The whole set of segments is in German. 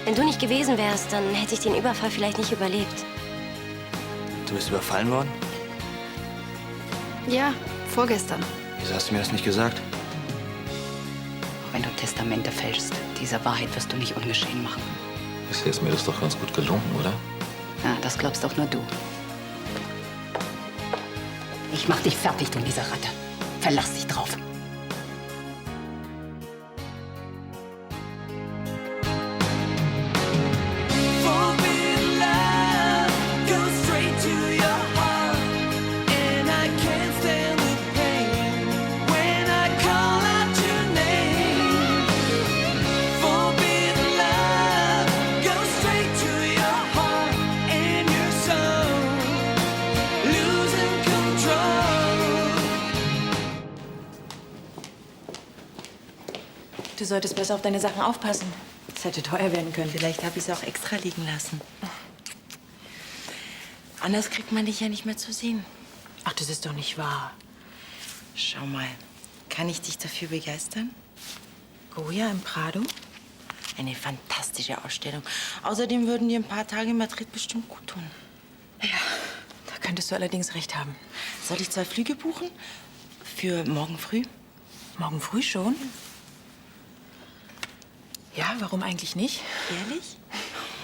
Wenn du nicht gewesen wärst, dann hätte ich den Überfall vielleicht nicht überlebt. Du bist überfallen worden? Ja, vorgestern. Wieso hast du mir das nicht gesagt? Auch wenn du Testamente fälschst, dieser Wahrheit wirst du nicht ungeschehen machen. Bisher ist mir das doch ganz gut gelungen, oder? Ja, das glaubst doch nur du. Ich mach dich fertig, du diese Ratte. Verlass dich drauf. Du solltest besser auf deine Sachen aufpassen. Das hätte teuer werden können. Vielleicht habe ich es auch extra liegen lassen. Anders kriegt man dich ja nicht mehr zu sehen. Ach, das ist doch nicht wahr. Schau mal, kann ich dich dafür begeistern? Goya im Prado? Eine fantastische Ausstellung. Außerdem würden dir ein paar Tage in Madrid bestimmt gut tun. Ja, da könntest du allerdings recht haben. Soll ich 2 Flüge buchen? Für morgen früh? Morgen früh schon? Ja, warum eigentlich nicht? Ehrlich?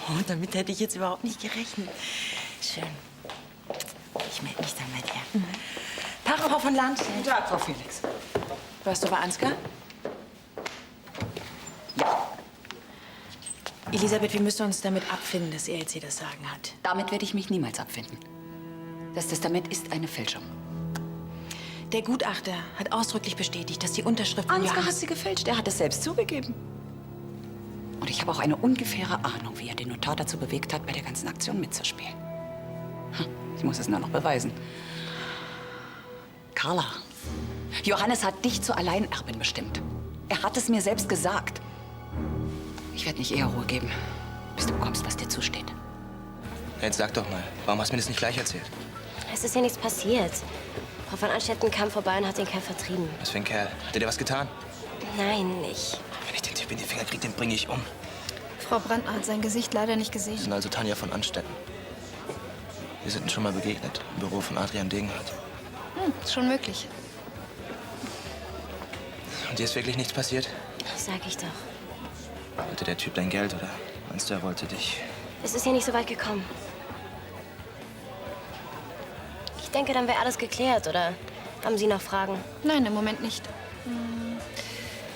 Oh, damit hätte ich jetzt überhaupt nicht gerechnet. Schön. Ich melde mich dann bei dir. Tag, Frau von Landstedt. Guten Tag, Frau Felix. Warst du bei Ansgar? Ja. Elisabeth, wir müssen uns damit abfinden, dass er jetzt hier das Sagen hat. Damit werde ich mich niemals abfinden. Das Testament ist eine Fälschung. Der Gutachter hat ausdrücklich bestätigt, dass die Unterschrift von Ansgar hat Johannes... sie gefälscht. Er hat es selbst zugegeben. Und ich habe auch eine ungefähre Ahnung, wie er den Notar dazu bewegt hat, bei der ganzen Aktion mitzuspielen. Ich muss es nur noch beweisen. Carla, Johannes hat dich zur Alleinerbin bestimmt. Er hat es mir selbst gesagt. Ich werde nicht eher Ruhe geben, bis du bekommst, was dir zusteht. Jetzt sag doch mal, warum hast du mir das nicht gleich erzählt? Es ist ja nichts passiert. Frau von Anstetten kam vorbei und hat den Kerl vertrieben. Was für ein Kerl? Hat er dir was getan? Nein, nicht. Wenn ich den Typ in die Finger kriege, den bringe ich um. Frau Brandner hat sein Gesicht leider nicht Wir gesehen. sind also Tanja von Anstetten. Wir sind uns schon mal begegnet, im Büro von Adrian Degenhardt. Ist schon möglich. Und dir ist wirklich nichts passiert? Das sag ich doch. Wollte der Typ dein Geld oder meinst du, er wollte dich? Es ist ja nicht so weit gekommen. Ich denke, dann wäre alles geklärt, oder haben Sie noch Fragen? Nein, im Moment nicht.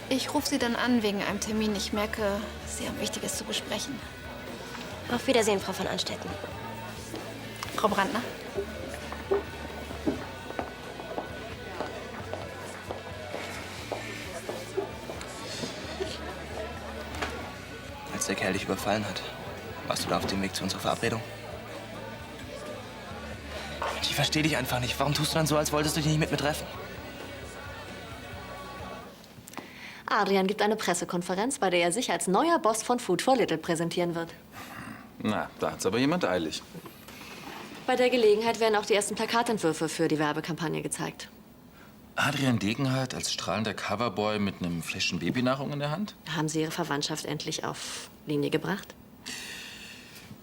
Ich rufe Sie dann an wegen einem Termin. Ich merke, Sie haben Wichtiges zu besprechen. Auf Wiedersehen, Frau von Anstetten. Frau Brandner? Als der Kerl dich überfallen hat, warst du da auf dem Weg zu unserer Verabredung? Ich verstehe dich einfach nicht. Warum tust du dann so, als wolltest du dich nicht mit mir treffen? Adrian gibt eine Pressekonferenz, bei der er sich als neuer Boss von Food for Little präsentieren wird. Na, da hat's aber jemand eilig. Bei der Gelegenheit werden auch die ersten Plakatentwürfe für die Werbekampagne gezeigt. Adrian Degenhardt als strahlender Coverboy mit einem Fläschchen Babynahrung in der Hand? Haben Sie Ihre Verwandtschaft endlich auf Linie gebracht?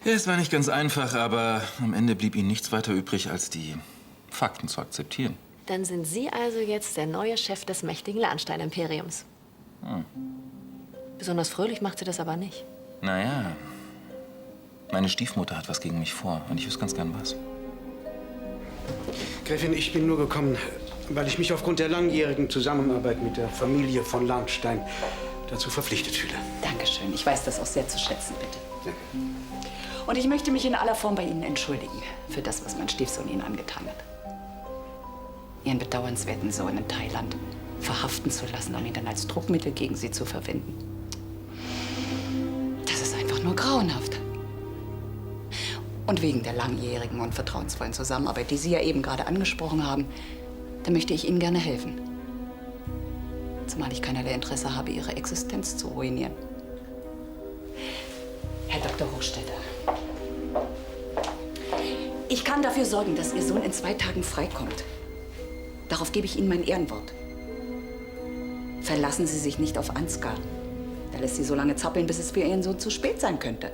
Ja, es war nicht ganz einfach, aber am Ende blieb ihnen nichts weiter übrig, als die Fakten zu akzeptieren. Dann sind Sie also jetzt der neue Chef des mächtigen Lahnstein-Imperiums. Besonders fröhlich macht sie das aber nicht. Naja, meine Stiefmutter hat was gegen mich vor und ich wüsste ganz gern was. Gräfin, ich bin nur gekommen, weil ich mich aufgrund der langjährigen Zusammenarbeit mit der Familie von Lahnstein dazu verpflichtet fühle. Dankeschön. Ich weiß das auch sehr zu schätzen, bitte. Danke. Und ich möchte mich in aller Form bei Ihnen entschuldigen für das, was mein Stiefsohn Ihnen angetan hat. Ihren bedauernswerten Sohn in Thailand verhaften zu lassen, um ihn dann als Druckmittel gegen Sie zu verwenden. Das ist einfach nur grauenhaft. Und wegen der langjährigen und vertrauensvollen Zusammenarbeit, die Sie ja eben gerade angesprochen haben, da möchte ich Ihnen gerne helfen. Zumal ich keinerlei Interesse habe, Ihre Existenz zu ruinieren. Herr Dr. Hochstetter, ich kann dafür sorgen, dass Ihr Sohn in 2 Tagen freikommt. Darauf gebe ich Ihnen mein Ehrenwort. Verlassen Sie sich nicht auf Ansgar. Der lässt sie so lange zappeln, bis es für ihren Sohn zu spät sein könnte.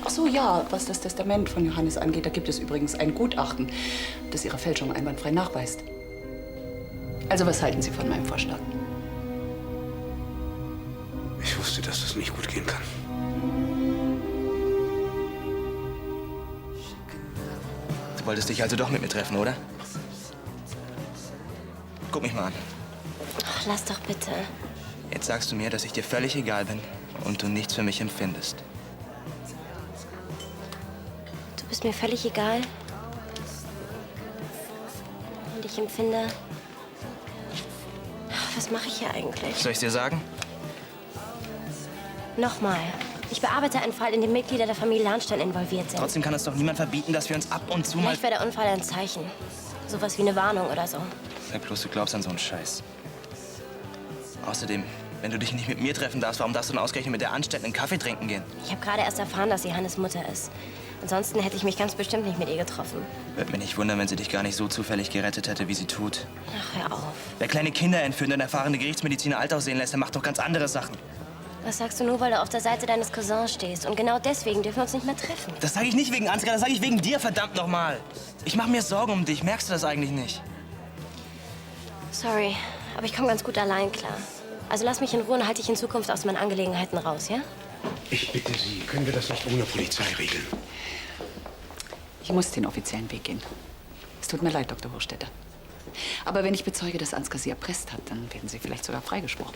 Ach so, ja, was das Testament von Johannes angeht, da gibt es übrigens ein Gutachten, das ihre Fälschung einwandfrei nachweist. Also, was halten Sie von meinem Vorschlag? Ich wusste, dass das nicht gut gehen kann. Du wolltest dich also doch mit mir treffen, oder? Guck mich mal an. Ach, lass doch bitte. Jetzt sagst du mir, dass ich dir völlig egal bin und du nichts für mich empfindest. Du bist mir völlig egal. Und ich empfinde... Ach, was mache ich hier eigentlich? Soll ich dir sagen? Nochmal. Ich bearbeite einen Fall, in dem Mitglieder der Familie Lahnstein involviert sind. Trotzdem kann es doch niemand verbieten, dass wir uns ab und zu mal... Vielleicht wäre der Unfall ein Zeichen. Sowas wie eine Warnung oder so. Sag bloß, du glaubst an so einen Scheiß. Außerdem, wenn du dich nicht mit mir treffen darfst, warum darfst du denn ausgerechnet mit der Anständigen einen Kaffee trinken gehen? Ich habe gerade erst erfahren, dass sie Hannes Mutter ist. Ansonsten hätte ich mich ganz bestimmt nicht mit ihr getroffen. Würde mich nicht wundern, wenn sie dich gar nicht so zufällig gerettet hätte, wie sie tut. Ach, hör auf. Wer kleine Kinder entführt und erfahrene Gerichtsmediziner alt aussehen lässt, der macht doch ganz andere Sachen. Was sagst du nur, weil du auf der Seite deines Cousins stehst? Und genau deswegen dürfen wir uns nicht mehr treffen. Das sage ich nicht wegen Ansgar, das sage ich wegen dir, verdammt nochmal. Ich mache mir Sorgen um dich, merkst du das eigentlich nicht? Sorry, aber ich komme ganz gut allein klar. Also lass mich in Ruhe und halte dich in Zukunft aus meinen Angelegenheiten raus, ja? Ich bitte Sie, können wir das nicht ohne Polizei regeln? Ich muss den offiziellen Weg gehen. Es tut mir leid, Dr. Hochstetter. Aber wenn ich bezeuge, dass Ansgar Sie erpresst hat, dann werden Sie vielleicht sogar freigesprochen.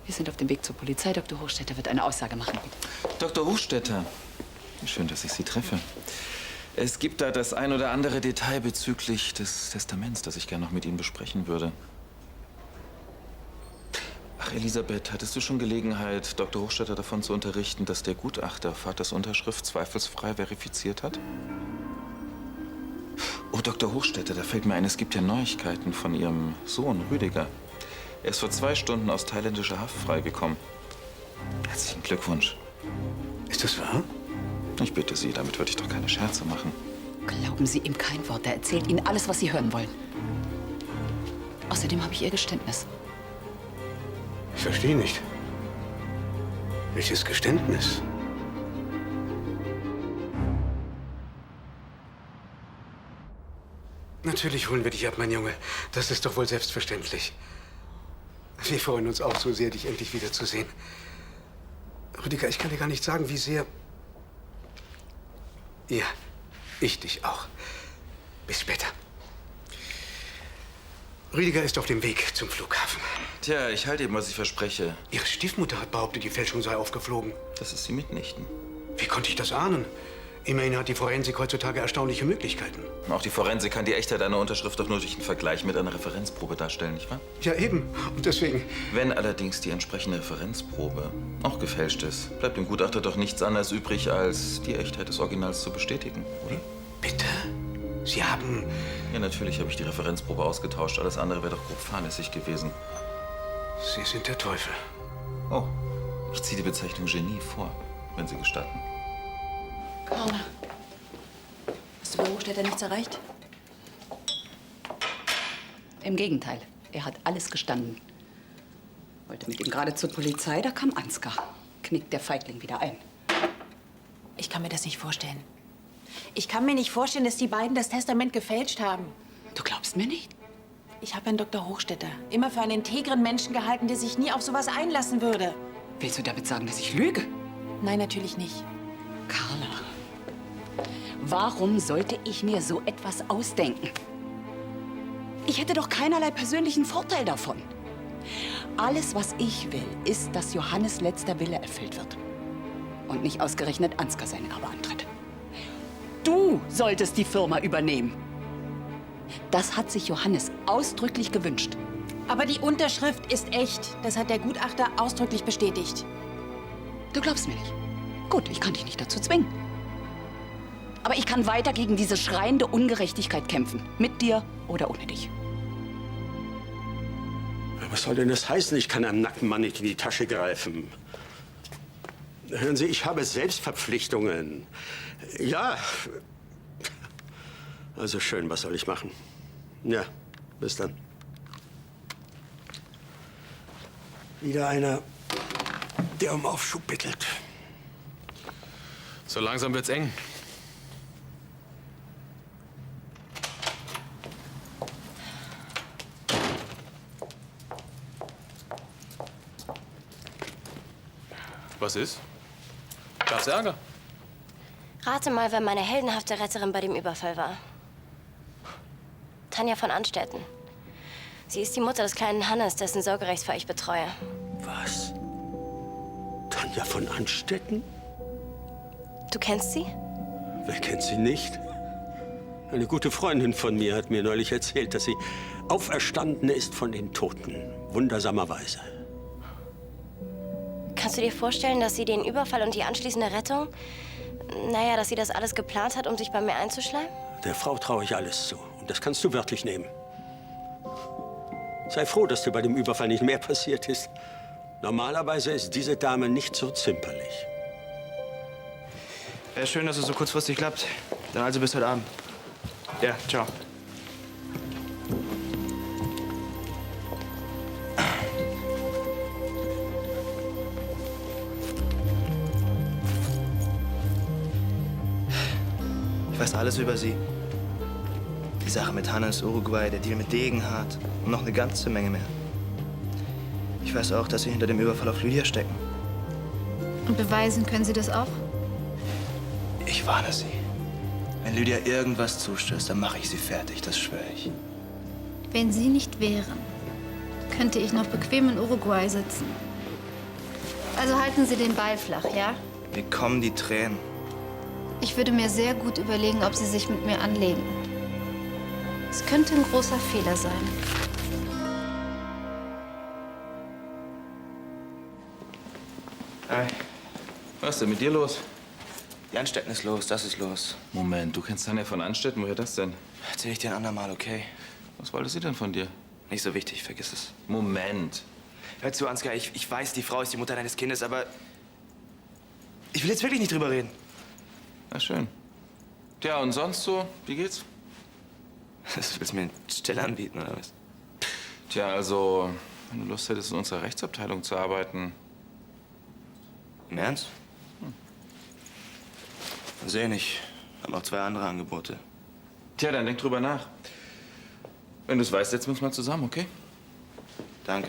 Wir sind auf dem Weg zur Polizei. Dr. Hochstetter wird eine Aussage machen. Dr. Hochstetter, schön, dass ich Sie treffe. Es gibt da das ein oder andere Detail bezüglich des Testaments, das ich gerne noch mit Ihnen besprechen würde. Ach, Elisabeth, hattest du schon Gelegenheit, Dr. Hochstetter davon zu unterrichten, dass der Gutachter Vaters Unterschrift zweifelsfrei verifiziert hat? Oh, Dr. Hochstetter, da fällt mir ein, es gibt ja Neuigkeiten von Ihrem Sohn, Rüdiger. Er ist vor 2 Stunden aus thailändischer Haft freigekommen. Herzlichen Glückwunsch. Ist das wahr? Ich bitte Sie, damit würde ich doch keine Scherze machen. Glauben Sie ihm kein Wort. Er erzählt Ihnen alles, was Sie hören wollen. Außerdem habe ich Ihr Geständnis. Ich verstehe nicht. Welches Geständnis? Natürlich holen wir dich ab, mein Junge. Das ist doch wohl selbstverständlich. Wir freuen uns auch so sehr, dich endlich wiederzusehen. Rüdiger, ich kann dir gar nicht sagen, wie sehr... Ja, ich dich auch. Bis später. Rüdiger ist auf dem Weg zum Flughafen. Tja, ich halte eben, was ich verspreche. Ihre Stiefmutter hat behauptet, die Fälschung sei aufgeflogen. Das ist sie mitnichten. Wie konnte ich das ahnen? Immerhin hat die Forensik heutzutage erstaunliche Möglichkeiten. Auch die Forensik kann die Echtheit einer Unterschrift doch nur durch einen Vergleich mit einer Referenzprobe darstellen, nicht wahr? Ja, eben. Und deswegen... Wenn allerdings die entsprechende Referenzprobe auch gefälscht ist, bleibt dem Gutachter doch nichts anderes übrig, als die Echtheit des Originals zu bestätigen, oder? Bitte? Sie haben... Ja, natürlich habe ich die Referenzprobe ausgetauscht. Alles andere wäre doch grob fahrlässig gewesen. Sie sind der Teufel. Oh, ich ziehe die Bezeichnung Genie vor, wenn Sie gestatten. Carla, hast du bei Hochstetter nichts erreicht? Im Gegenteil. Er hat alles gestanden. Wollte mit ihm gerade zur Polizei, da kam Ansgar. Knickt der Feigling wieder ein. Ich kann mir das nicht vorstellen. Ich kann mir nicht vorstellen, dass die beiden das Testament gefälscht haben. Du glaubst mir nicht? Ich habe Herrn Dr. Hochstetter immer für einen integren Menschen gehalten, der sich nie auf sowas einlassen würde. Willst du damit sagen, dass ich lüge? Nein, natürlich nicht. Carla, warum sollte ich mir so etwas ausdenken? Ich hätte doch keinerlei persönlichen Vorteil davon. Alles, was ich will, ist, dass Johannes letzter Wille erfüllt wird. Und nicht ausgerechnet Ansgar sein Erbe antritt. Du solltest die Firma übernehmen. Das hat sich Johannes ausdrücklich gewünscht. Aber die Unterschrift ist echt. Das hat der Gutachter ausdrücklich bestätigt. Du glaubst mir nicht. Gut, ich kann dich nicht dazu zwingen. Aber ich kann weiter gegen diese schreiende Ungerechtigkeit kämpfen. Mit dir oder ohne dich. Was soll denn das heißen? Ich kann einem nackten Mann nicht in die Tasche greifen. Hören Sie, ich habe Selbstverpflichtungen. Ja. Also schön, was soll ich machen? Ja, bis dann. Wieder einer, der um Aufschub bittelt. So langsam wird's eng. Was ist? Gab's Ärger? Rate mal, wer meine heldenhafte Retterin bei dem Überfall war. Tanja von Anstetten. Sie ist die Mutter des kleinen Hannes, dessen Sorgerechtsfall ich betreue. Was? Tanja von Anstetten? Du kennst sie? Wer kennt sie nicht? Eine gute Freundin von mir hat mir neulich erzählt, dass sie auferstanden ist von den Toten. Wundersamerweise. Kannst du dir vorstellen, dass sie den Überfall und die anschließende Rettung, naja, dass sie das alles geplant hat, um sich bei mir einzuschleimen? Der Frau traue ich alles zu. Und das kannst du wörtlich nehmen. Sei froh, dass dir bei dem Überfall nicht mehr passiert ist. Normalerweise ist diese Dame nicht so zimperlich. Schön, dass es so kurzfristig klappt. Dann also bis heute Abend. Ja, ciao. Ich weiß alles über sie. Die Sache mit Hannes, Uruguay, der Deal mit Degenhardt und noch eine ganze Menge mehr. Ich weiß auch, dass sie hinter dem Überfall auf Lydia stecken. Und beweisen können Sie das auch? Ich warne Sie. Wenn Lydia irgendwas zustößt, dann mache ich sie fertig, das schwöre ich. Wenn Sie nicht wären, könnte ich noch bequem in Uruguay sitzen. Also halten Sie den Ball flach, ja? Mir kommen die Tränen. Ich würde mir sehr gut überlegen, ob Sie sich mit mir anlegen. Es könnte ein großer Fehler sein. Hi. Was ist denn mit dir los? Die Anstetten ist los, das ist los. Moment, du kennst Tanja von Anstetten? Woher das denn? Erzähl ich dir ein andermal, okay? Was wollte sie denn von dir? Nicht so wichtig, vergiss es. Moment. Hör zu, Ansgar, ich weiß, die Frau ist die Mutter deines Kindes, aber ich will jetzt wirklich nicht drüber reden. Na schön. Tja, und sonst so? Wie geht's? Das willst du mir eine Stelle anbieten, oder was? Tja, also, wenn du Lust hättest, in unserer Rechtsabteilung zu arbeiten. Im Ernst? Mal sehen, ich habe noch 2 andere Angebote. Tja, dann denk drüber nach. Wenn du es weißt, setzen wir uns mal zusammen, okay? Danke.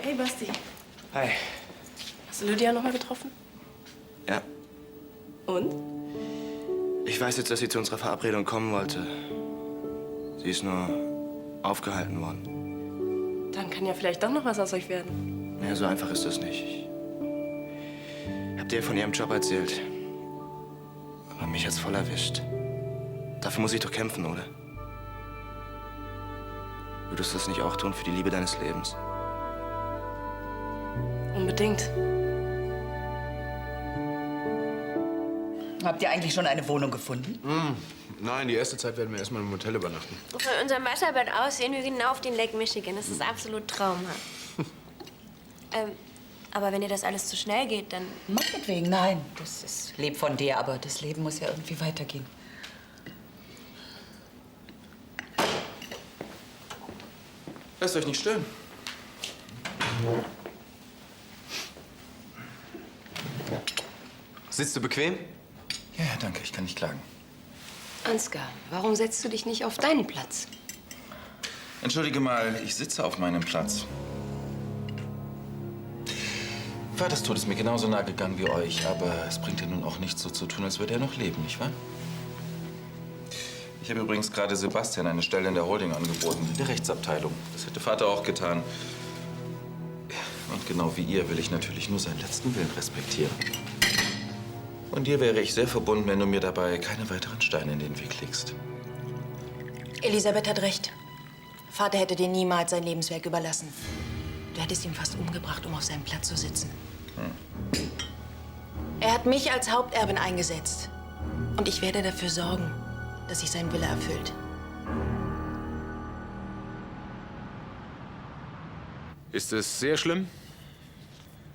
Hey, Basti. Hi. Hast du Lydia noch mal getroffen? Ja. Und? Ich weiß jetzt, dass sie zu unserer Verabredung kommen wollte. Sie ist nur aufgehalten worden. Dann kann ja vielleicht doch noch was aus euch werden. Ja, so einfach ist das nicht. Ich hab dir von ihrem Job erzählt. Aber mich hat's voll erwischt. Dafür muss ich doch kämpfen, oder? Würdest du das nicht auch tun für die Liebe deines Lebens? Unbedingt. Habt ihr eigentlich schon eine Wohnung gefunden? Nein, die erste Zeit werden wir erstmal im Hotel übernachten. Von unserem Wasserbett aus sehen wir genau auf den Lake Michigan. Das ist absolut traumhaft. Aber wenn dir das alles zu schnell geht, dann... Meinetwegen, nein. Das ist lieb von dir, aber das Leben muss ja irgendwie weitergehen. Lasst euch nicht stören. Sitzt du bequem? Ja, danke, ich kann nicht klagen. Ansgar, warum setzt du dich nicht auf deinen Platz? Entschuldige mal, ich sitze auf meinem Platz. Vaters Tod ist mir genauso nah gegangen wie euch, aber es bringt ja nun auch nichts so zu tun, als würde er noch leben, nicht wahr? Ich habe übrigens gerade Sebastian eine Stelle in der Holding angeboten, in der Rechtsabteilung. Das hätte Vater auch getan. Und genau wie ihr will ich natürlich nur seinen letzten Willen respektieren. Und dir wäre ich sehr verbunden, wenn du mir dabei keine weiteren Steine in den Weg legst. Elisabeth hat recht. Vater hätte dir niemals sein Lebenswerk überlassen. Du hättest ihn fast umgebracht, um auf seinem Platz zu sitzen. Er hat mich als Haupterbin eingesetzt. Und ich werde dafür sorgen, dass sich sein Wille erfüllt. Ist es sehr schlimm?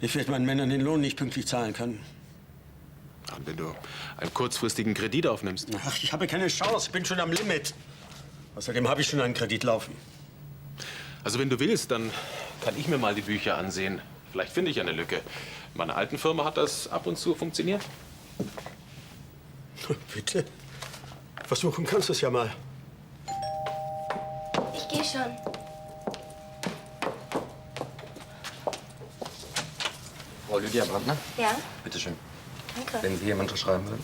Ich werde meinen Männern den Lohn nicht pünktlich zahlen können. Und wenn du einen kurzfristigen Kredit aufnimmst? Ach, ich habe keine Chance. Ich bin schon am Limit. Außerdem habe ich schon einen Kredit laufen. Also wenn du willst, dann kann ich mir mal die Bücher ansehen. Vielleicht finde ich eine Lücke. In meiner alten Firma hat das ab und zu funktioniert. Bitte? Versuchen kannst du es ja mal. Ich gehe schon. Frau Lydia Brandner? Ja? Bitte schön. Danke. Wenn Sie jemand unterschreiben würden.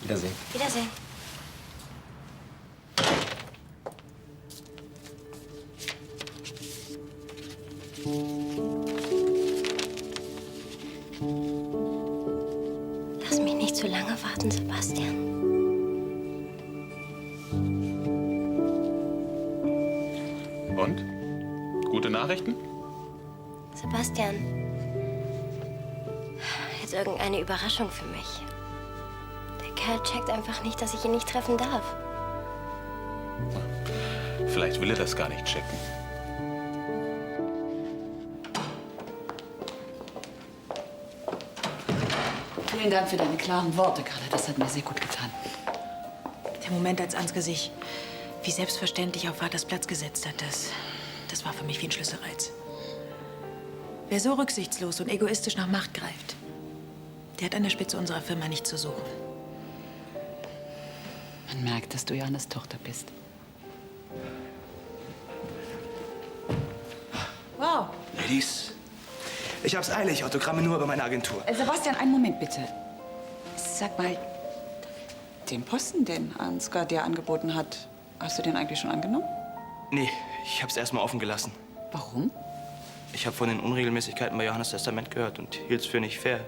Wiedersehen. Wiedersehen. Lass mich nicht zu lange warten, Sebastian. Und? Gute Nachrichten? Sebastian. Jetzt irgendeine Überraschung für mich. Der Kerl checkt einfach nicht, dass ich ihn nicht treffen darf. Vielleicht will er das gar nicht checken. Vielen Dank für deine klaren Worte, Carla. Das hat mir sehr gut getan. Der Moment, als Ansgar sich wie selbstverständlich auf Vaters Platz gesetzt hat, das war für mich wie ein Schlüsselreiz. Wer so rücksichtslos und egoistisch nach Macht greift, der hat an der Spitze unserer Firma nichts zu suchen. Man merkt, dass du Johannes Tochter bist. Wow. Ladies, ich hab's eilig. Autogramme nur über meine Agentur. Sebastian, einen Moment bitte. Sag mal, den Posten, den Ansgar dir angeboten hat, hast du den eigentlich schon angenommen? Nee, ich hab's erst mal offen gelassen. Warum? Ich habe von den Unregelmäßigkeiten bei Johannes Testament gehört und hielt es für nicht fair.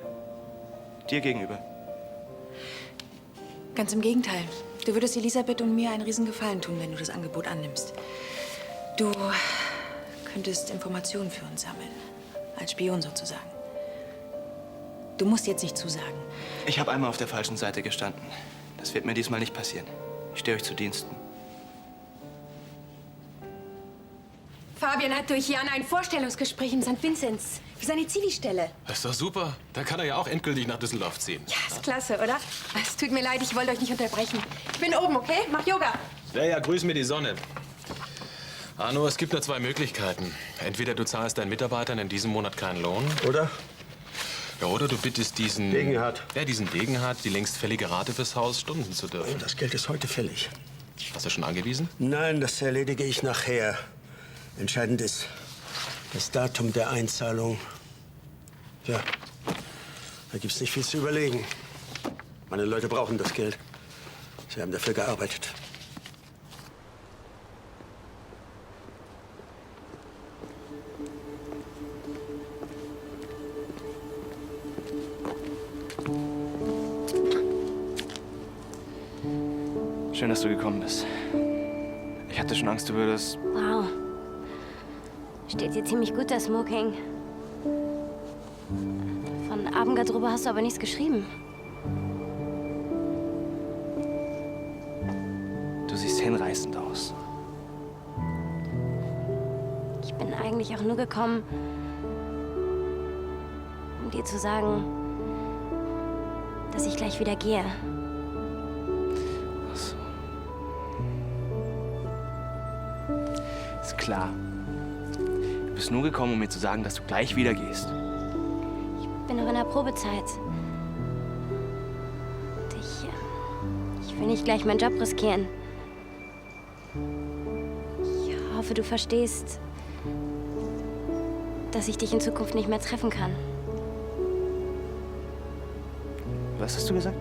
Dir gegenüber. Ganz im Gegenteil. Du würdest Elisabeth und mir einen Riesengefallen tun, wenn du das Angebot annimmst. Du könntest Informationen für uns sammeln. Als Spion sozusagen. Du musst jetzt nicht zusagen. Ich habe einmal auf der falschen Seite gestanden. Das wird mir diesmal nicht passieren. Ich stehe euch zu Diensten. Fabian hat durch Jan ein Vorstellungsgespräch in St. Vinzenz für seine Zivi-Stelle. Das ist doch super. Da kann er ja auch endgültig nach Düsseldorf ziehen. Ja, ist klasse, oder? Es tut mir leid, ich wollte euch nicht unterbrechen. Ich bin oben, okay? Mach Yoga. Ja, grüß mir die Sonne. Arno, es gibt nur zwei Möglichkeiten. Entweder du zahlst deinen Mitarbeitern in diesem Monat keinen Lohn. Oder? Ja, oder du bittest diesen... Degenhardt. Ja, diesen Degenhardt, die längst fällige Rate fürs Haus stunden zu dürfen. Das Geld ist heute fällig. Hast du schon angewiesen? Nein, das erledige ich nachher. Entscheidend ist das Datum der Einzahlung. Ja, da gibt's nicht viel zu überlegen. Meine Leute brauchen das Geld. Sie haben dafür gearbeitet. Schön, dass du gekommen bist. Ich hatte schon Angst, du würdest... Wow. Steht dir ziemlich gut, der Smoking. Von Abendgarderobe hast du aber nichts geschrieben. Du siehst hinreißend aus. Ich bin eigentlich auch nur gekommen, um dir zu sagen, dass ich gleich wieder gehe. Ach so. Ist klar. Du bist nur gekommen, um mir zu sagen, dass du gleich wieder gehst. Ich bin noch in der Probezeit. Und ich will nicht gleich meinen Job riskieren. Ich hoffe, du verstehst, dass ich dich in Zukunft nicht mehr treffen kann. Was hast du gesagt?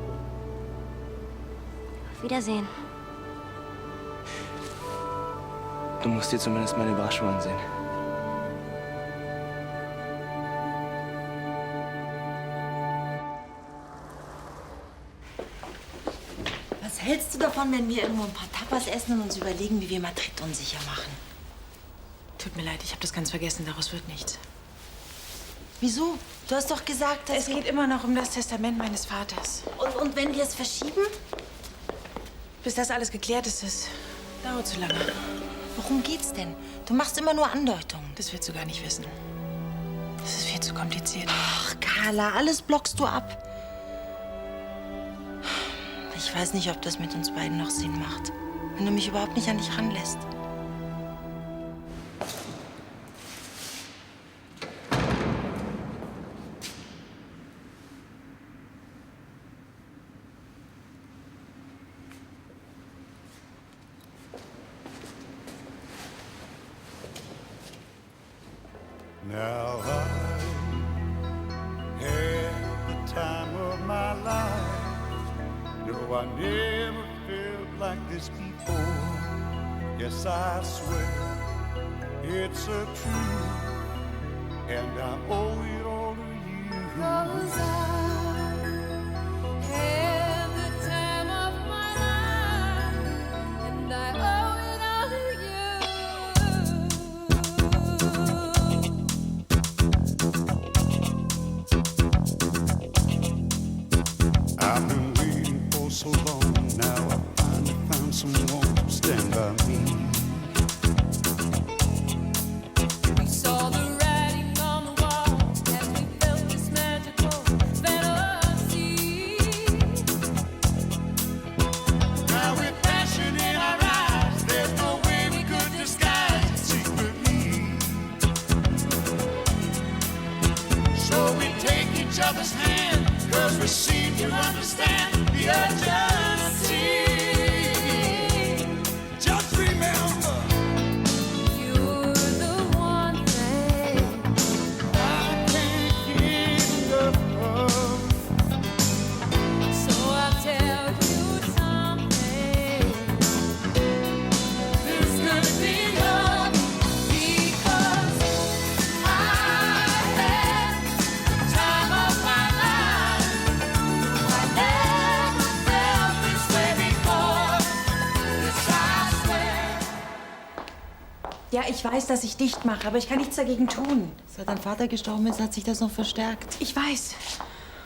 Auf Wiedersehen. Du musst dir zumindest meine Überraschung ansehen. Was hältst du davon, wenn wir irgendwo ein paar Tapas essen und uns überlegen, wie wir Madrid unsicher machen? Tut mir leid, ich habe das ganz vergessen. Daraus wird nichts. Wieso? Du hast doch gesagt, dass Es geht immer noch um das Testament meines Vaters. Und wenn wir es verschieben? Bis das alles geklärt ist, das dauert zu lange. Worum geht's denn? Du machst immer nur Andeutungen. Das willst du gar nicht wissen. Das ist viel zu kompliziert. Ach, Carla, alles blockst du ab. Ich weiß nicht, ob das mit uns beiden noch Sinn macht. Wenn du mich überhaupt nicht an dich ranlässt. Now I had the time of my life. No, I never felt like this before. Yes, I swear it's a truth, and I owe it all to you. 'Cause I had the time of my life, and I owe it all to you. I've been waiting for so long. Now I finally found someone to stand by me. We saw the writing on the wall as we felt this magical fantasy. Now with passion in our eyes, there's no way we could disguise it secretly. So we take each other's hand, 'cause we seem to understand the urgency. Just remember, you're the one thing I can't get enough of. So I'll tell you something. This could be love, because I had the time of my life. I never felt this way before. Yes, I swear. Ja, ich weiß, dass ich dicht mache, aber ich kann nichts dagegen tun. Seit dein Vater gestorben ist, hat sich das noch verstärkt. Ich weiß.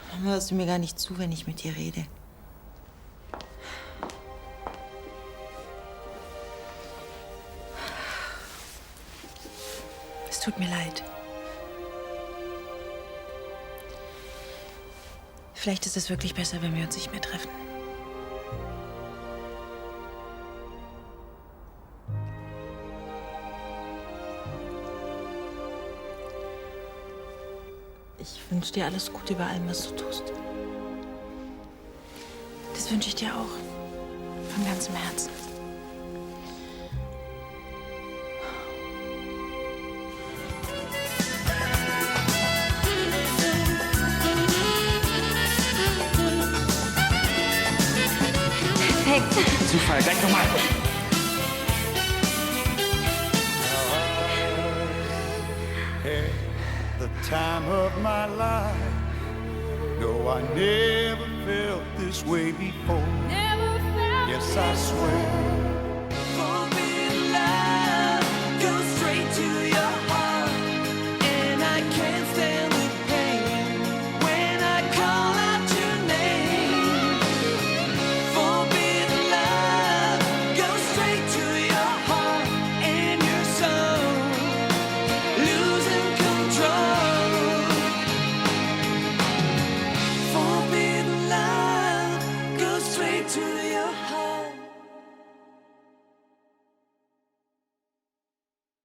Warum hörst du mir gar nicht zu, wenn ich mit dir rede? Es tut mir leid. Vielleicht ist es wirklich besser, wenn wir uns nicht mehr treffen. Ich wünsche dir alles Gute bei allem, was du tust. Das wünsche ich dir auch. Von ganzem Herzen. Perfekt. Zufall, gleich nochmal. The time of my life. No, I never felt this way before. Yes, I swear